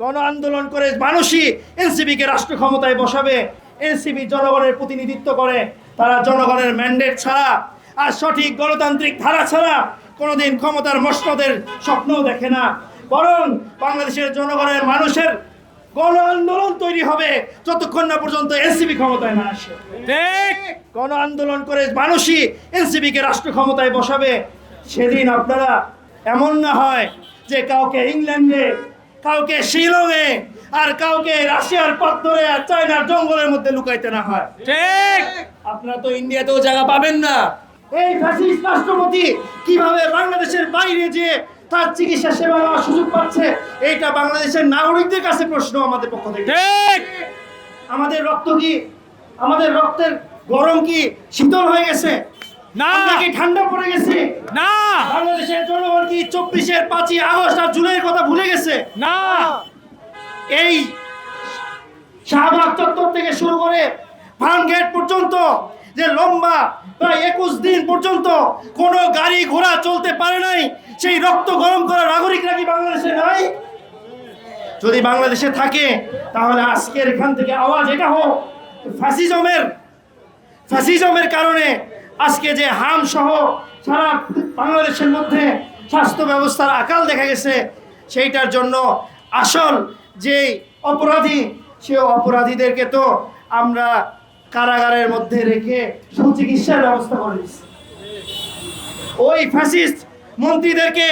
গণ আন্দোলন করে মানুষই এনসিপিকে রাষ্ট্র ক্ষমতায় বসাবে। এনসিপি জনগণের প্রতিনিধিত্ব করে, তারা জনগণের ম্যান্ডেট ছাড়া আর সঠিক গণতান্ত্রিক ধারা ছাড়া কোনোদিন ক্ষমতার মসনদের স্বপ্নও দেখে না। বরং বাংলাদেশের জনগণের মানুষের গণ আন্দোলন তৈরি হবে যতক্ষণ না পর্যন্ত এনসিপি ক্ষমতায় না আসে। ঠিক। গণ আন্দোলন করে মানুষই এনসিপিকে রাষ্ট্র ক্ষমতায় বসাবে। সেদিন আপনারা এমন না হয় যে কাউকে ইংল্যান্ডে, কাউকে শিলংয়ে, আর কাউকে রাশিয়ার পথ ধরে আর চায়নার জঙ্গলের মধ্যে লুকাইতে না হয়। ঠিক। আপনারা তো ইন্ডিয়াতেও জায়গা পাবেন না। এই ফ্যাসিস্ট রাষ্ট্রপতি কিভাবে বাংলাদেশের বাইরে যে তার চিকিৎসা সেবা নেওয়ার সুযোগ পাচ্ছে, এইটা বাংলাদেশের নাগরিকদের কাছে প্রশ্ন আমাদের পক্ষ থেকে। ঠিক। আমাদের রক্ত কি, আমাদের রক্তের গরম কি শীতল হয়ে গেছে? না। আমরা কি ঠান্ডা পড়ে গেছে? না। বাংলাদেশের জনগণ কি 24-এর 5ই আগস্ট আর জুলাইয়ের কথা ভুলে গেছে? না। এই শাহবাগ চত্বর থেকে শুরু করে ফার্ম গেট পর্যন্ত যে লম্বা প্রায় 21 দিন পর্যন্ত কোনো গাড়ি ঘোড়া চলতে পারে নাই, সেই রক্ত গরম করা নাগরিকরা কি বাংলাদেশে নাই? যদি বাংলাদেশে থাকে তাহলে আজকের এখান থেকে আওয়াজ এটা হোক, ফ্যাসিজমের কারণে আজকে যে হাম সহ সারা বাংলাদেশের মধ্যে স্বাস্থ্য ব্যবস্থার আকাল দেখা গেছে, সেইটার জন্য আসল যে অপরাধী, সে অপরাধীদেরকে তো আমরা কারাগারের মধ্যে রেখে সুচিকিৎসার ব্যবস্থা করে দিচ্ছি। ওই ফ্যাসিস্ট মন্ত্রীদেরকে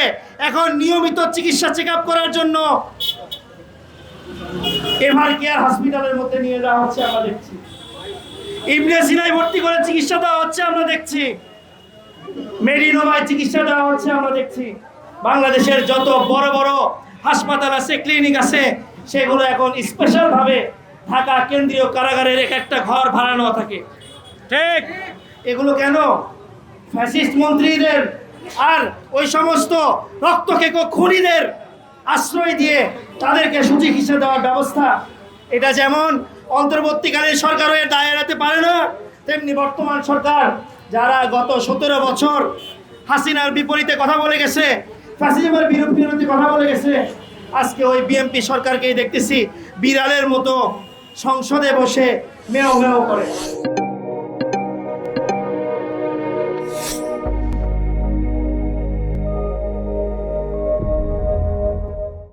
এখন নিয়মিত চিকিৎসা চেক আপ করার জন্য এভার কেয়ার হসপিটালের মধ্যে নিয়ে যাওয়া হচ্ছে, আমরা দেখছি। ইবনে সিনায় ভর্তি করে চিকিৎসা দেওয়া হচ্ছে, আমরা দেখছি। মেডিনোভায় চিকিৎসা দেওয়া হচ্ছে, আমরা দেখছি। বাংলাদেশের যত বড় বড় হাসপাতাল আছে, ক্লিনিক আছে, সেগুলো এখন স্পেশাল ভাবে ঢাকা কেন্দ্রীয় কারাগারের একটা ঘর ভাড়া নেওয়া থাকে। ঠিক। এগুলো কেন? ফ্যাসিস্ট মন্ত্রীদের আর ওই সমস্ত রক্তকেকো খুনিদের আশ্রয় দিয়ে তাদেরকে সুচিকিৎসা দেওয়ার ব্যবস্থা। এটা যেমন অন্তর্বর্তীকালীন সরকার হয়ে দায় এড়াতে পারে না, তেমনি বর্তমান সরকার যারা গত 17 বছর হাসিনার বিপরীতে কথা বলে গেছে, ফ্যাসিজমের বিরুদ্ধে কথা বলে গেছে, আজকে ওই বিএনপি সরকারকেই দেখতেছি বিড়ালের মতো সংসদে বসে মেও মেও করে।